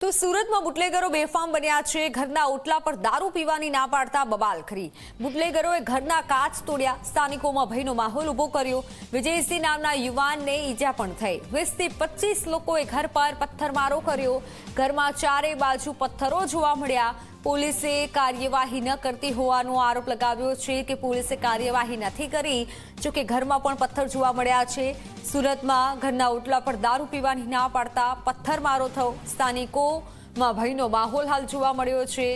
તો સુરતમાં બુટલેગરો બેફામ બન્યા છે। ઘરના ઓટલા પર દારૂ પીવાની ના પાડતા બબાલ ખરી। બુટલેગરોએ ઘરના કાચ તોડ્યા, સ્થાનિકોમાં ભયનો માહોલ ઉભો કર્યો। વિજયસિંહ નામના યુવાનને ઈજા પણ થઈ। 20 થી 25 લોકોએ ઘર પર પથ્થરમારો કર્યો। ઘરમાં ચારે બાજુ પથ્થરો જોવા મળ્યા। પોલીસે કાર્યવાહી ન કરતી હોવાનો આરોપ લગાવ્યો છે કે પોલીસે કાર્યવાહી નથી કરી, જોકે ઘરમાં પણ પથ્થર જોવા મળ્યા છે। સુરતમાં ઘરના ઓટલા પર દારૂ પીવાની ના પાડતા પથ્થરમારો થયો। સ્થાનિકોમાં ભયનો માહોલ હાલ જોવા મળ્યો છે।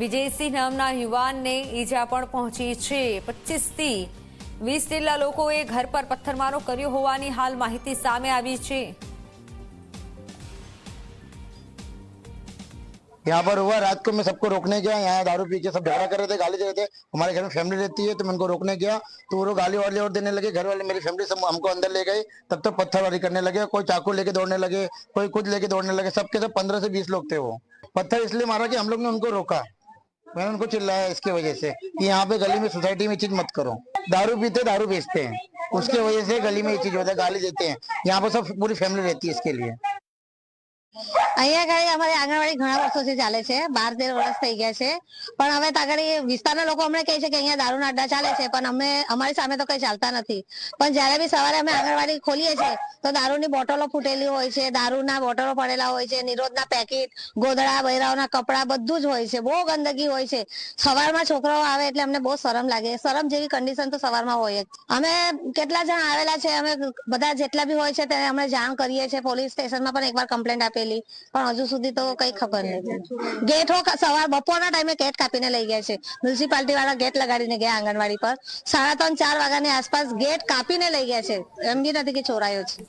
વિજયસિંહ નામના યુવાનને ઈજા પણ પહોંચી છે। 25 થી 20 જેટલા લોકોએ ઘર પર પથ્થરમારો કર્યો હોવાની હાલ માહિતી સામે આવી છે। यहाँ पर हुआ रात को, मैं सबको रोकने गया, यहाँ दारू पी के सब झगड़ा कर रहे थे, गाली दे रहे थे। हमारे घर में फैमिली रहती है तो मैं उनको रोकने गया तो वो लोग गाली वाली और देने लगे। घर वाले, मेरी फैमिली सब हमको अंदर ले गए। तब तक पत्थरबाजी करने लगे, कोई चाकू लेके दौड़ने लगे, कोई कुछ लेके दौड़ने लगे। सबके सब 15 से 20 लोग थे। वो पत्थर इसलिए मारा कि हम लोग ने उनको रोका, मैंने उनको चिल्लाया इसके वजह से कि यहाँ पे गली में सोसाइटी में चीज मत करो। दारू पीते दारू बेचते हैं, उसके वजह से गली में ये चीज होता है, गाली देते हैं। यहाँ पर सब पूरी फैमिली रहती है इसके लिए। અહીંયા આગળ અમારી આંગણવાડી ઘણા વર્ષોથી ચાલે છે, 12-13 વર્ષ થઈ ગયા છે। પણ હવે આગળ વિસ્તારના લોકો અમને કહે છે કે અહીંયા દારૂના અડ્ડા ચાલે છે, પણ અમને અમારી સામે તો કઈ ચાલતા નથી। પણ જ્યારે બી સવારે અમે આંગણવાડી ખોલીએ છીએ તો દારૂની બોટલો ફૂટેલી હોય છે, દારૂના બોટલો પડેલા હોય છે, નિરોધના પેકેટ, ગોદડા, બૈરાઓના કપડા બધું જ હોય છે। બહુ ગંદકી હોય છે। સવારમાં છોકરાઓ આવે એટલે અમને બહુ શરમ લાગે। શરમ જેવી કન્ડિશન તો સવારમાં હોય જ। અમે કેટલા જણ આવેલા છે, અમે બધા જેટલા બી હોય છે તેને અમે જાણ કરીએ છીએ। પોલીસ સ્ટેશનમાં પણ એકવાર કમ્પ્લેન્ટ આપેલી, પણ હજુ સુધી તો કઈ ખબર નથી। ગેટો સવાર બપોરના ટાઈમે ગેટ કાપીને લઈ ગયા છે। મ્યુનિસિપાલિટી વાળા ગેટ લગાડીને ગયા આંગણવાડી પર। 3:30-4 વાગ્યાની આસપાસ ગેટ કાપીને લઈ ગયા છે, એમ બી નથી કે ચોરાયો છે।